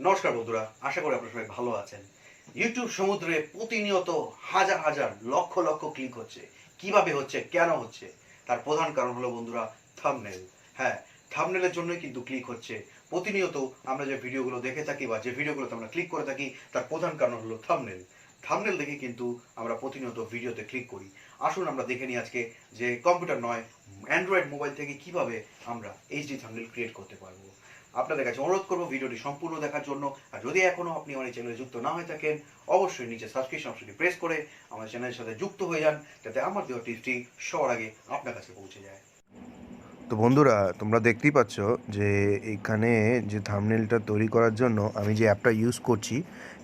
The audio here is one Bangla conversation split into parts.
নমস্কার বন্ধুরা, আশা করি আপনারা সবাই ভালো আছেন। ইউটিউব সমুদ্রে প্রতিনিয়ত হাজার হাজার লক্ষ লক্ষ ক্লিক হচ্ছে। কিভাবে হচ্ছে, কেন হচ্ছে? তার প্রধান কারণ হলো বন্ধুরা থাম্বনেল। হ্যাঁ, থাম্বনেলের জন্যই কিন্তু ক্লিক হচ্ছে। প্রতিনিয়ত আমরা যে ভিডিওগুলো দেখে থাকি বা যে ভিডিওগুলোতে আমরা ক্লিক করে থাকি, তার প্রধান কারণ হলো থাম্বনেল। থাম্বনেল দেখে কিন্তু আমরা প্রতিনিয়ত ভিডিওতে ক্লিক করি। আসুন আমরা দেখে নিই আজকে যে কম্পিউটার নয়, অ্যান্ড্রয়েড মোবাইল থেকে কিভাবে আমরা এইচডি থাম্বনেল ক্রিয়েট করতে পারবো। আপনাদের কাছে অনুরোধ করবো ভিডিওটি সম্পূর্ণ দেখার জন্য। আর যদি এখনো আপনি আমার এই চ্যানেলে যুক্ত না হয়ে থাকেন, অবশ্যই নিচে সাবস্ক্রিপশন অপশনটি প্রেস করে আমার চ্যানেলের সাথে যুক্ত হয়ে যান, যাতে আমার দেওয়া টিপসটি সবার আগে আপনার কাছে পৌঁছে যায়। তো বন্ধুরা, তোমরা দেখতেই পাচ্ছ যে এখানে যে থাম্বনেলটা তৈরি করার জন্য আমি যে অ্যাপটা ইউজ করছি,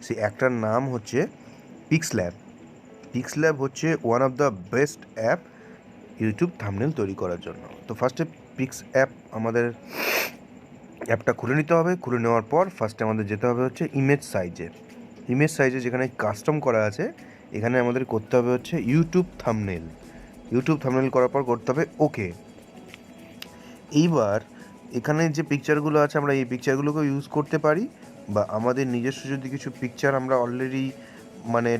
সেই অ্যাপটার নাম হচ্ছে পিক্সল্যাব। পিক্সল্যাব হচ্ছে one of the best app YouTube thumbnail তৈরি করার জন্য। তো ফার্স্টে আমাদের অ্যাপটা খুলে নিতে হবে। খুলে নেওয়ার পর ফার্স্টে আমাদের যেতে হবে হচ্ছে ইমেজ সাইজে যেখানে কাস্টম করা আছে, এখানে আমাদের করতে হবে হচ্ছে ইউটিউব থাম্বনেল করার পর করতে হবে ওকে। এইবার এখানে যে পিকচারগুলো আছে, আমরা এই পিকচারগুলোকে ইউজ করতে পারি, বা আমাদের নিজস্ব যদি কিছু পিকচার আমরা অলরেডি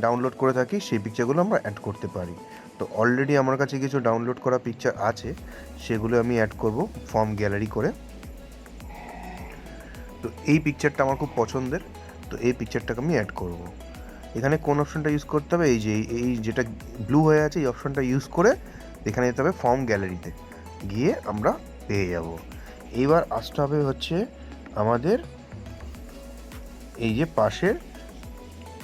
ডাউনলোড করে থাকি, সেই পিকচারগুলো আমরা অ্যাড করতে পারি। তো অলরেডি আমার কাছে কিছু ডাউনলোড করা পিকচার আছে, সেগুলো আমি অ্যাড করব ফর্ম গ্যালারি করে। তো এই পিকচারটা আমার খুব পছন্দের, তো এই পিকচারটাকে আমি অ্যাড করব। এখানে কোন অপশনটা ইউজ করতে হবে? এই যেটা ব্লু হয়ে আছে, এই অপশনটা ইউজ করে এখানে যেতে হবে ফর্ম গ্যালারিতে, গিয়ে আমরা পেয়ে যাব। এইবার আসতে হবে হচ্ছে আমাদের এই যে পাশের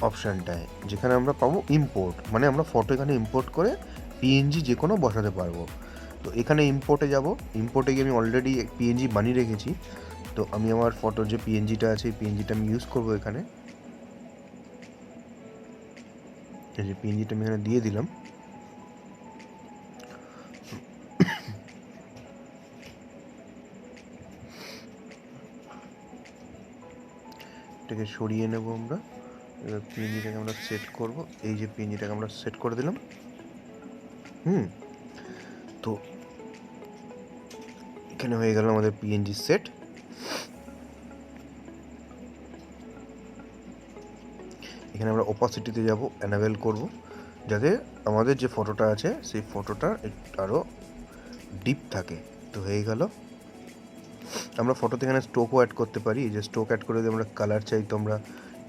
অপশানটায়, যেখানে আমরা পাবো ইম্পোর্ট, আমরা ফটো এখানে ইম্পোর্ট করে পিএনজি যে কোনো বসাতে পারবো। তো এখানে ইম্পোর্টে যাব। ইম্পোর্টে গিয়ে আমি অলরেডি পিএনজি বানিয়ে রেখেছি। তো আমি আমার ফটোর যে পিএনজিটা আছে, এই পিএনজিটা আমি ইউজ করবো এখানে। এই যে পিএনজিটা আমি এখানে দিয়ে দিলাম। এটাকে সরিয়ে নেব আমরা। এবার পিএনজিটাকে আমরা সেট করব। এই যে পিএনজিটাকে আমরা সেট করে দিলাম। তো এখানে হয়ে গেল আমাদের পিএনজি সেট। এখানে আমরা ওপাসিটিতে যাব, এনাবেল করব, যাতে আমাদের যে ফটোটা আছে সেই ফটোটা আরও ডিপ থাকে। তো হয়ে গেল। আমরা ফটোতে এখানে স্ট্রোকও অ্যাড করতে পারি। এই যে স্ট্রোক অ্যাড করে যদি আমরা কালার চাই, তো আমরা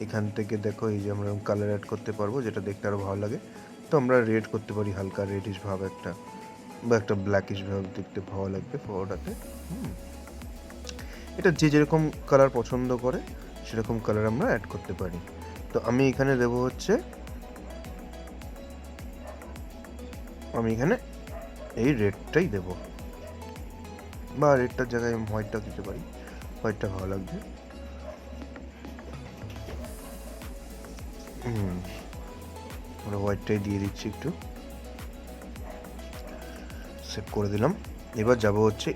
এখান থেকে দেখো, এই যে আমরা কালার অ্যাড করতে পারবো, যেটা দেখতে আরও ভালো লাগে। তো আমরা রেড করতে পারি, হালকা রেডিশ ভাব একটা, বা একটা ব্ল্যাকিশ ভাব, দেখতে ভালো লাগবে ফটোটাতে। এটা যে যেরকম কালার পছন্দ করে সেরকম কালার আমরা অ্যাড করতে পারি। তো আমি এখানে দেবো হচ্ছে, আমি এখানে এই রেডটাই দেব, বা রেডটার জায়গায় আমি হোয়াইটটাও দিতে পারি, হোয়াইটটা ভালো লাগবে। আমরা হোয়াইটটাই দিয়ে দিচ্ছি, একটু সেভ করে দিলাম। এবার যাব হচ্ছে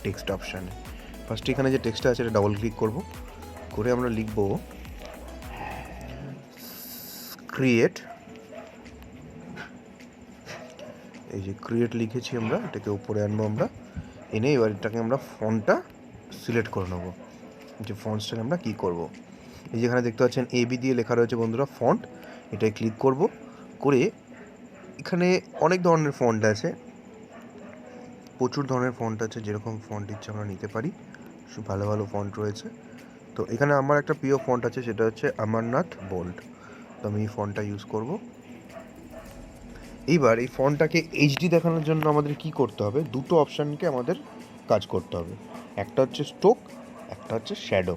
টেক্সট অপশানে। ফার্স্ট এখানে যে টেক্সটটা আছে, এটা ডাবল ক্লিক করব, করে আমরা লিখব ক্রিয়েট। এই যে ক্রিয়েট লিখেছি আমরা, এটাকে উপরে আনবো আমরা, এনে এবার এটাকে আমরা ফন্টটা সিলেক্ট করে নেবো। যে ফন্টসটাকে আমরা কী করব, এই যেখানে দেখতে পাচ্ছেন এবি দিয়ে লেখা রয়েছে বন্ধুরা ফন্ট, এটাই ক্লিক করব। করে এখানে অনেক ধরনের ফন্ট আছে, প্রচুর ধরনের ফন্ট আছে, যেরকম ফন্ট ইচ্ছে আমরা নিতে পারি, ভালো ভালো ফন্ট রয়েছে। তো এখানে আমার একটা প্রিয় ফন্ট আছে, সেটা হচ্ছে অমরনাথ বোল্ড। তো আমি এই ফন্টটা ইউজ করব। এইবার এই ফন্টটাকে এইচডি দেখানোর জন্য আমাদের কি করতে হবে? দুটো অপশানকে আমাদের কাজ করতে হবে। একটা হচ্ছে স্ট্রোক, একটা হচ্ছে শ্যাডো।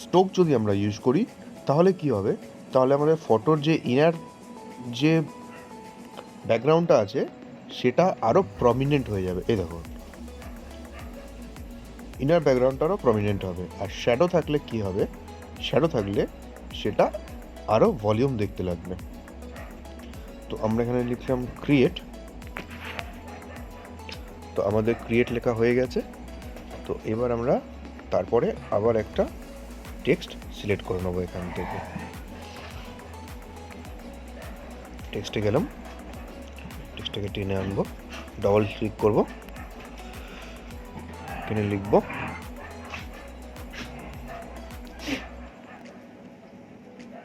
স্ট্রোক যদি আমরা ইউজ করি, তাহলে কি হবে? তাহলে আমাদের ফটোর যে ইনার যে ব্যাকগ্রাউন্ডটা আছে, সেটা আরও প্রমিনেন্ট হয়ে যাবে। এই দেখো, ইনার ব্যাকগ্রাউন্ডটা আরও প্রমিনেন্ট হবে। আর শ্যাডো থাকলে কি হবে? শ্যাডো থাকলে সেটা আরও ভলিউম দেখতে লাগবে। তো আমরা এখানে লিখলাম ক্রিয়েট। তো আমাদের ক্রিয়েট লেখা হয়ে গেছে। তো এবার আমরা তারপরে আবার একটা টেক্সট সিলেক্ট করে নেবো। এখান থেকে টেক্সটে গেলাম, টেক্সটটাকে টেনে আনবো, ডবল ক্লিক করব, এখানে লিখব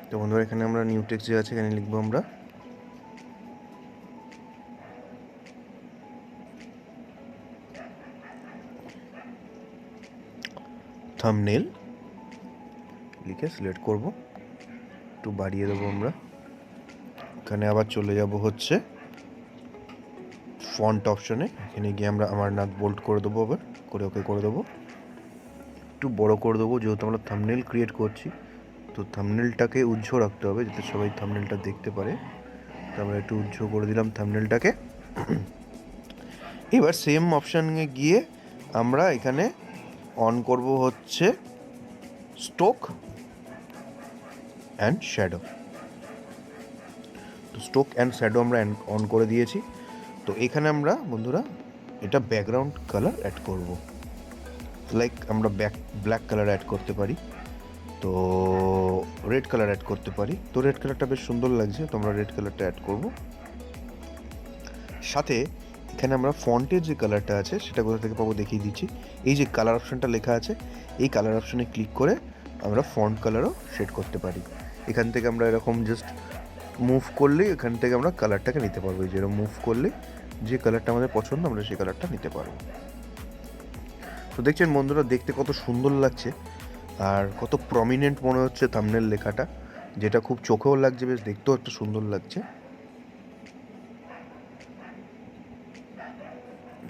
তো বন্ধুরা এখানে আমরা নিউ টেক্সট যে আছে এখানে লিখবো আমরা থাম্বনেল, লিখে সিলেক্ট করব, একটু বাড়িয়ে দেবো আমরা। এখানে আবার চলে যাব হচ্ছে ফন্ট অপশনে, এখানে গিয়ে আমরা আমার নাক বোল্ড করে দেবো, আবার করে ওকে করে দেবো, একটু বড় করে দেবো যেহেতু আমরা থাম্বনেল ক্রিয়েট করছি। তো থাম্বনেলটাকে উজ্জ্বল রাখতে হবে যাতে সবাই থাম্বনেলটা দেখতে পারে। তো আমরা একটু উজ্জ্বল করে দিলাম থাম্বনেলটাকে। এবার সেম অপশানে গিয়ে আমরা এখানে অন করব হচ্ছে স্টোক অ্যান্ড শ্যাডো। তো স্টোক অ্যান্ড শ্যাডো আমরা অন করে দিয়েছি। তো এখানে আমরা বন্ধুরা এটা ব্যাকগ্রাউন্ড কালার অ্যাড করব, লাইক আমরা ব্ল্যাক কালার অ্যাড করতে পারি, তো রেড কালার অ্যাড করতে পারি। তো রেড কালারটা বেশ সুন্দর লাগছে, তো আমরা রেড কালারটা অ্যাড করব। সাথে এখানে আমরা ফন্টের যে কালারটা আছে সেটা কোথা থেকে পাবো দেখিয়ে দিচ্ছি। এই যে কালার অপশানটা লেখা আছে, এই কালার অপশানে ক্লিক করে আমরা ফন্ট কালারও সেট করতে পারি। এখান থেকে আমরা এরকম জাস্ট মুভ করলে এখান থেকে আমরা কালারটাকে নিতে পারবো। যেরকম মুভ করলে যে কালারটা আমাদের পছন্দ আমরা সেই কালারটা নিতে পারবো। তো দেখছেন বন্ধুরা দেখতে কত সুন্দর লাগছে আর কত প্রমিনেন্ট মনে হচ্ছে থাম্বনেল লেখাটা, যেটা খুব চোখেও লাগছে, বেশ দেখতেও একটা সুন্দর লাগছে।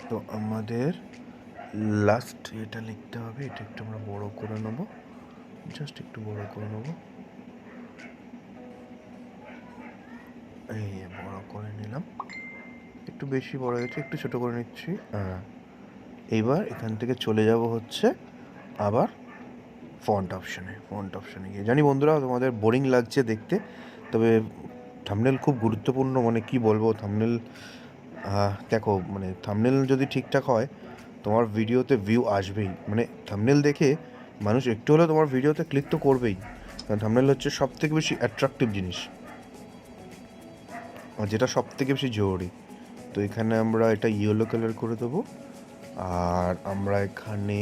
তো আমাদের লাস্ট এটা লিখতে হবে, এটা একটু আমরা বড় করে নেবো, জাস্ট একটু বড় করে নেবো, এই বড় করে নিলাম, একটু বেশি বড় হয়েছে, একটু ছোট করে নিচ্ছি। এইবার এখান থেকে চলে যাব হচ্ছে আবার ফন্ট অপশানে গিয়ে। জানি বন্ধুরা তোমাদের বোরিং লাগছে দেখতে, তবে থাম্বনেল খুব গুরুত্বপূর্ণ, মানে কি বলবো, থাম্বনেল দেখো মানে থাম্বনেল যদি ঠিকঠাক হয় তোমার ভিডিওতে ভিউ আসবেই, মানে থাম্বনেল দেখে মানুষ একটু হলেও তোমার ভিডিওতে ক্লিক তো করবেই, কারণ থাম্বনেল হচ্ছে সব থেকে বেশি অ্যাট্রাকটিভ জিনিস আর যেটা সব থেকে বেশি জরুরি। তো এখানে আমরা এটা ইয়েলো কালার করে দেবো, আর আমরা এখানে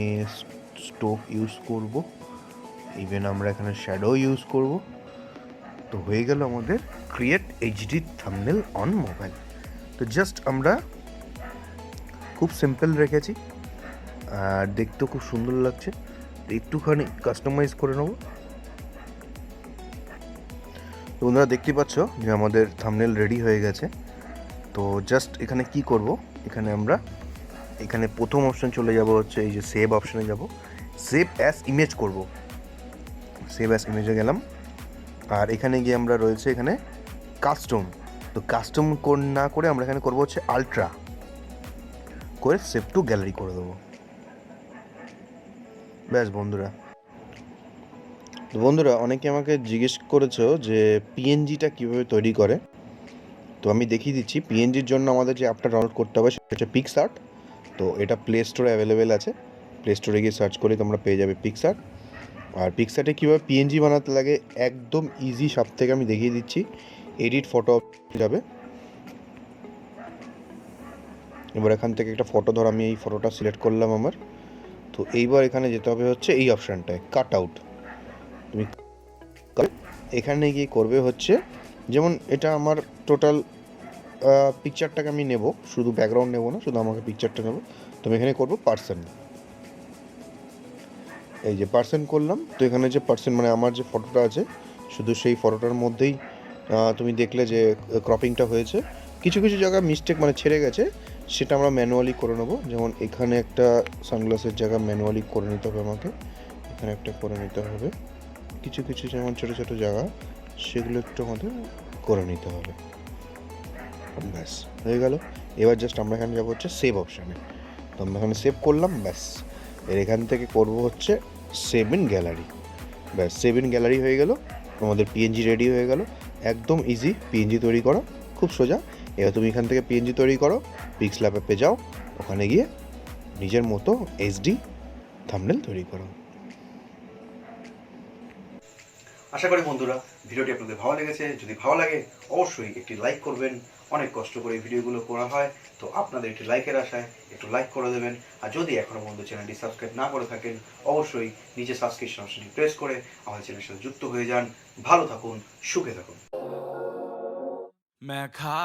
স্টোক ইউজ করব, ইভেন আমরা এখানে শ্যাডো ইউজ করব। তো হয়ে গেল আমাদের create HD thumbnail on mobile. তো জাস্ট আমরা খুব সিম্পল রেখেছি আর দেখতেও খুব সুন্দর লাগছে, একটুখানি কাস্টমাইজ করে নেব। তো বন্ধুরা দেখতেই পাচ্ছ যে আমাদের থাম্বনেল রেডি হয়ে গেছে। তো জাস্ট এখানে কি করব, এখানে আমরা এখানে প্রথম অপশন চলে যাব হচ্ছে এই যে সেভ অপশানে যাব, সেভ অ্যাজ ইমেজ করব, সেভ অ্যাজ ইমেজে গেলাম। আর এখানে গিয়ে আমরা রয়েছে এখানে কাস্টম, তো কাস্টম না করে আমরা এখানে করব হচ্ছে আলট্রা করে সেভ টু গ্যালারি করে দেবো। ব্যাস বন্ধুরা। তো বন্ধুরা অনেকে আমাকে জিজ্ঞেস করেছো যে পিএনজিটা কীভাবে তৈরি করে, তো আমি দেখিয়ে দিচ্ছি। পিএনজির জন্য আমাদের যে অ্যাপটা ডাউনলোড করতে হবে সেটা হচ্ছে পিক্সআর্ট। তো এটা প্লে স্টোরে অ্যাভেলেবেল আছে, প্লে স্টোরে গিয়ে সার্চ করে তোমরা পেয়ে যাবে পিক্সআর্ট। আর পিক্সআর্টে কীভাবে পিএনজি বানাতে লাগে একদম ইজি, সব থেকে আমি দেখিয়ে দিচ্ছি। এডিট ফটো যাবে, এবার এখান থেকে একটা ফটো ধর আমি এই ফটোটা সিলেক্ট করলাম আমার। তো এইবার এখানে যেতে হবে হচ্ছে এই অপশানটায় কাট আউট। তুমি এখানে গিয়ে করবে হচ্ছে, যেমন এটা আমার টোটাল পিকচারটাকে আমি নেব, শুধু ব্যাকগ্রাউন্ড নেব না, শুধু আমাকে পিকচারটা নেব। তো আমি এখানে করবো পার্সন, এই যে পার্সন করলাম। তো এখানে যে পার্সন মানে আমার যে ফটোটা আছে শুধু সেই ফটোটার মধ্যেই তুমি দেখলে যে ক্রপিংটা হয়েছে, কিছু কিছু জায়গা মিস্টেক মানে ছেড়ে গেছে, সেটা আমরা ম্যানুয়ালি করে নেবো। যেমন এখানে একটা সানগ্লাসের জায়গা ম্যানুয়ালি করে নিতে হবে আমাকে, এখানে একটা করে নিতে হবে, কিছু কিছু যেমন ছোটো ছোটো জায়গা সেগুলো একটু আমাদের করে নিতে হবে। ব্যাস হয়ে গেল। এবার জাস্ট আমরা এখানে যাবো হচ্ছে সেভ অপশানে, তো আমরা এখানে সেভ করলাম। ব্যাস এর এখান থেকে করবো হচ্ছে সেভ ইন গ্যালারি। ব্যাস সেভ ইন গ্যালারি হয়ে গেল, আমাদের পিএনজি রেডি হয়ে গেল। একদম ইজি পিএনজি তৈরি করা, খুব সোজা। এবার তুমি এখান থেকে পিএনজি তৈরি করো, পিক্সল্যাব অ্যাপে যাও, ওখানে গিয়ে নিজের মতো এইচডি থাম্বনেল তৈরি করো। আশা করি বন্ধুরা ভিডিওটি আপনাদের ভালো লেগেছে। যদি ভালো লাগে অবশ্যই একটি লাইক করবেন, অনেক কষ্ট করে এই ভিডিওগুলো করা হয়। তো আপনাদের একটি লাইকের আশায় একটু লাইক করে দেবেন। আর যদি এখনও পর্যন্ত চ্যানেলটি সাবস্ক্রাইব না করে থাকেন, অবশ্যই নিচে সাবস্ক্রিপশন অপশনটি প্রেস করে আমাদের চ্যানেলের সাথে যুক্ত হয়ে যান। ভালো থাকুন, সুখে থাকুন। मैं खा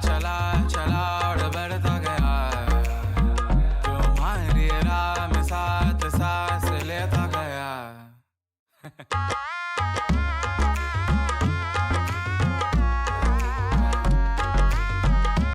चला चला और बढ़ता गया, तुम्हारी राह में साथ सांस लेता गया।